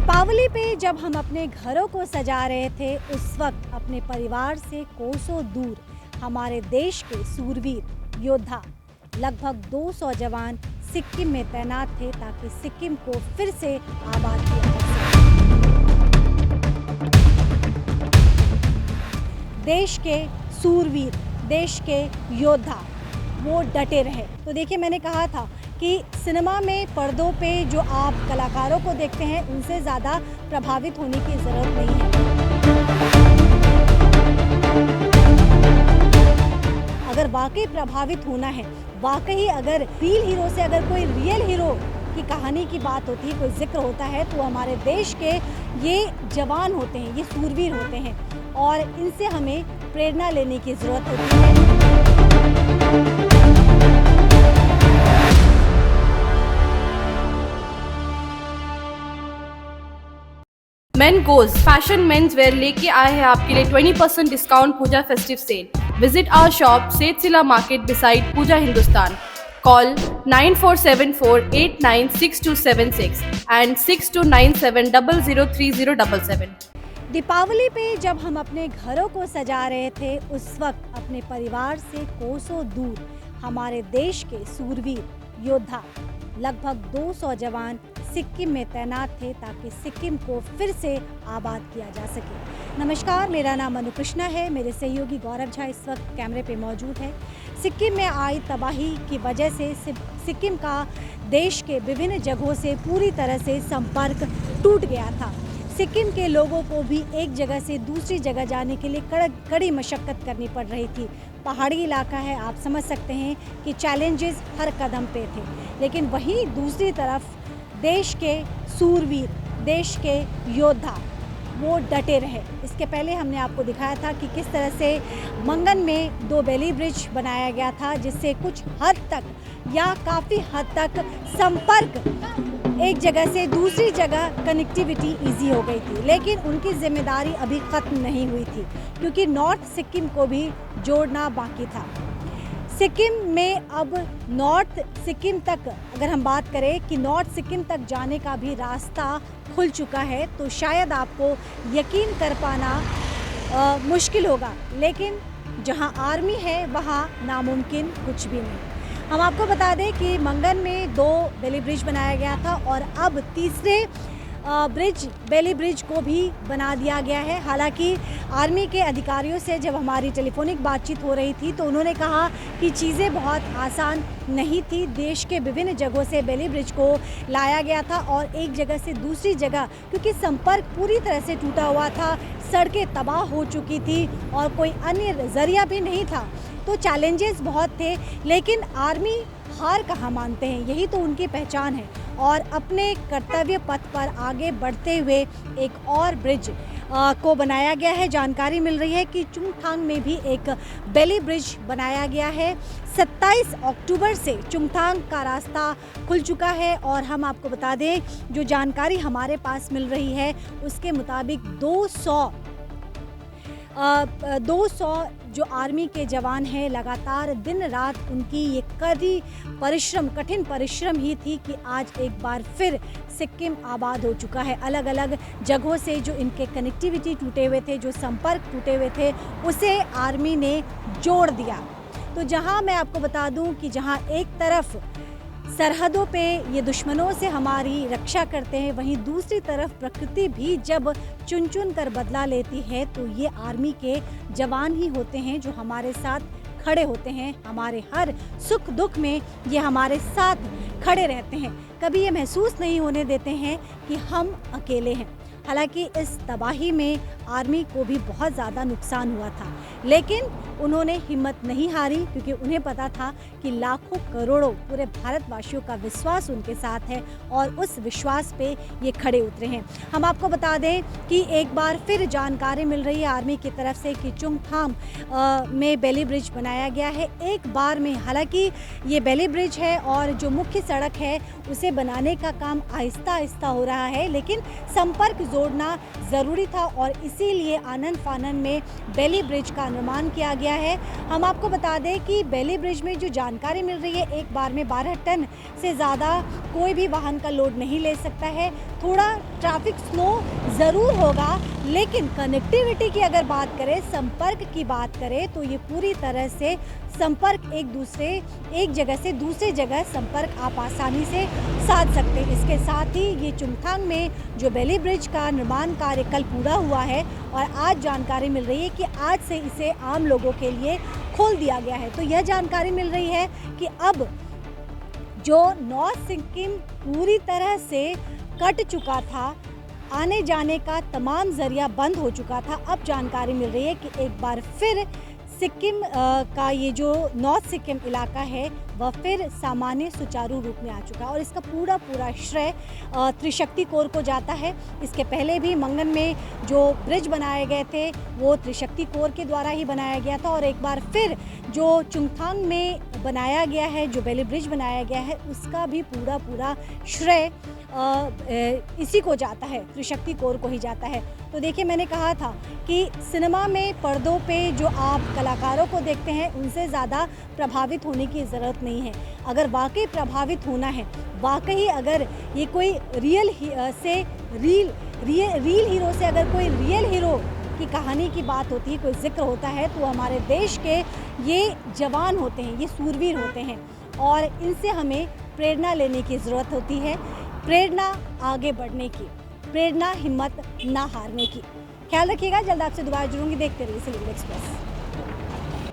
दीपावली पे जब हम अपने घरों को सजा रहे थे, उस वक्त अपने परिवार से कोसों दूर हमारे देश के सूरवीर योद्धा लगभग 200 जवान सिक्किम में तैनात थे ताकि सिक्किम को फिर से आबाद किया जा सके। देश के सूरवीर, देश के योद्धा वो डटे रहे। तो देखिए, मैंने कहा था कि सिनेमा में पर्दों पे जो आप कलाकारों को देखते हैं, उनसे ज़्यादा प्रभावित होने की ज़रूरत नहीं है। अगर वाकई प्रभावित होना है, वाकई अगर रियल हीरो से अगर कोई रियल हीरो की कहानी की बात होती है, कोई जिक्र होता है, तो हमारे देश के ये जवान होते हैं, ये सूरवीर होते हैं और इनसे हमें प्रेरणा लेने की ज़रूरत होती है। Men goes fashion men's wear लेके आए हैं आपके लिए 20% discount Puja festive sale. Visit our shop Sethsila market beside Puja Hindustan. Call 9474896276 and 6297003077। Deepawali पे जब हम अपने घरों को सजा रहे थे, उस वक्त अपने परिवार से कोसों दूर हमारे देश के सूरवीर योद्धा लगभग 200 जवान सिक्किम में तैनात थे ताकि सिक्किम को फिर से आबाद किया जा सके। नमस्कार, मेरा नाम अनुकृष्णा है। मेरे सहयोगी गौरव झा इस वक्त कैमरे पे मौजूद है। सिक्किम में आई तबाही की वजह से सिक्किम का देश के विभिन्न जगहों से पूरी तरह से संपर्क टूट गया था। सिक्किम के लोगों को भी एक जगह से दूसरी जगह जाने के लिए कड़ी मशक्क़त करनी पड़ रही थी। पहाड़ी इलाका है, आप समझ सकते हैं कि चैलेंजेस हर कदम पे थे। लेकिन वहीं दूसरी तरफ देश के सूरवीर, देश के योद्धा वो डटे रहे। इसके पहले हमने आपको दिखाया था कि किस तरह से मंगन में 2 बेली ब्रिज बनाया गया था, जिससे कुछ हद तक या काफ़ी हद तक संपर्क एक जगह से दूसरी जगह कनेक्टिविटी इजी हो गई थी। लेकिन उनकी जिम्मेदारी अभी ख़त्म नहीं हुई थी, क्योंकि नॉर्थ सिक्किम को भी जोड़ना बाकी था। सिक्किम में अब नॉर्थ सिक्किम तक अगर हम बात करें कि नॉर्थ सिक्किम तक जाने का भी रास्ता खुल चुका है, तो शायद आपको यकीन कर पाना मुश्किल होगा। लेकिन जहां आर्मी है, वहां नामुमकिन कुछ भी नहीं। हम आपको बता दें कि मंगन में 2 बेली ब्रिज बनाया गया था और अब तीसरे बेली ब्रिज को भी बना दिया गया है। हालांकि आर्मी के अधिकारियों से जब हमारी टेलीफोनिक बातचीत हो रही थी, तो उन्होंने कहा कि चीज़ें बहुत आसान नहीं थी। देश के विभिन्न जगहों से बेली ब्रिज को लाया गया था और एक जगह से दूसरी जगह, क्योंकि संपर्क पूरी तरह से टूटा हुआ था, सड़कें तबाह हो चुकी थी और कोई अन्य ज़रिया भी नहीं था, तो चैलेंजेस बहुत थे। लेकिन आर्मी हार कहाँ मानते हैं, यही तो उनकी पहचान है। और अपने कर्तव्य पथ पर आगे बढ़ते हुए एक और ब्रिज को बनाया गया है। जानकारी मिल रही है कि चुंगथांग में भी एक बेली ब्रिज बनाया गया है। 27 अक्टूबर से चुंगथांग का रास्ता खुल चुका है और हम आपको बता दें, जो जानकारी हमारे पास मिल रही है उसके मुताबिक 200 जो आर्मी के जवान हैं, लगातार दिन रात उनकी ये कठिन परिश्रम ही थी कि आज एक बार फिर सिक्किम आबाद हो चुका है। अलग अलग जगहों से जो इनके कनेक्टिविटी टूटे हुए थे, जो संपर्क टूटे हुए थे, उसे आर्मी ने जोड़ दिया। तो जहां मैं आपको बता दूं कि जहां एक तरफ सरहदों पे ये दुश्मनों से हमारी रक्षा करते हैं, वहीं दूसरी तरफ प्रकृति भी जब चुन चुन कर बदला लेती है, तो ये आर्मी के जवान ही होते हैं जो हमारे साथ खड़े होते हैं। हमारे हर सुख दुख में ये हमारे साथ खड़े रहते हैं, कभी ये महसूस नहीं होने देते हैं कि हम अकेले हैं। हालांकि इस तबाही में आर्मी को भी बहुत ज़्यादा नुकसान हुआ था, लेकिन उन्होंने हिम्मत नहीं हारी, क्योंकि उन्हें पता था कि लाखों करोड़ों पूरे भारतवासियों का विश्वास उनके साथ है और उस विश्वास पे ये खड़े उतरे हैं। हम आपको बता दें कि एक बार फिर जानकारी मिल रही है आर्मी की तरफ से कि चुंगथांग में बेली ब्रिज बनाया गया है एक बार में। हालांकि ये बेली ब्रिज है और जो मुख्य सड़क है उसे बनाने का काम आहिस्ता आहिस्ता हो रहा है, लेकिन संपर्क जोड़ना ज़रूरी था और इसीलिए आनन फानन में बेली ब्रिज का निर्माण किया गया है। हम आपको बता दें कि बेली ब्रिज में जो जानकारी मिल रही है, एक बार में 12 टन से ज़्यादा कोई भी वाहन का लोड नहीं ले सकता है। थोड़ा ट्रैफिक स्लो ज़रूर होगा, लेकिन कनेक्टिविटी की अगर बात करें, संपर्क की बात करें, तो ये पूरी तरह से संपर्क एक जगह से दूसरी जगह संपर्क आप आसानी से साध सकते हैं। इसके साथ ही ये चुंगथांग में जो बेली ब्रिज का निर्माण कार्य कल पूरा हुआ है और आज जानकारी मिल रही है कि आज से इसे आम लोगों के लिए खोल दिया गया है। तो यह जानकारी मिल रही है कि अब जो नॉर्थ सिक्किम पूरी तरह से कट चुका था, आने जाने का तमाम जरिया बंद हो चुका था, अब जानकारी मिल रही है कि एक बार फिर सिक्किम का ये जो नॉर्थ सिक्किम इलाका है वह फिर सामान्य सुचारू रूप में आ चुका है और इसका पूरा श्रेय त्रिशक्ति कोर को जाता है। इसके पहले भी मंगन में जो ब्रिज बनाए गए थे वो त्रिशक्ति कोर के द्वारा ही बनाया गया था और एक बार फिर जो चुंगथांग में बनाया गया है, जो बेली ब्रिज बनाया गया है, उसका भी पूरा श्रेय इसी को जाता है, त्रिशक्ति कोर को ही जाता है। तो देखिए, मैंने कहा था कि सिनेमा में पर्दों पे जो आप कलाकारों को देखते हैं उनसे ज़्यादा प्रभावित होने की ज़रूरत नहीं है। अगर वाकई प्रभावित होना है, वाकई अगर ये कोई रियल हीरो से अगर कोई रियल हीरो की कहानी की बात होती है, कोई जिक्र होता है, तो हमारे देश के ये जवान होते हैं, ये सूरवीर होते हैं और इनसे हमें प्रेरणा लेने की ज़रूरत होती है। प्रेरणा आगे बढ़ने की, प्रेरणा हिम्मत ना हारने की। ख्याल रखिएगा, जल्द आपसे दोबारा जुड़ूंगी। देखते रहिए सिलीगुड़ी एक्सप्रेस।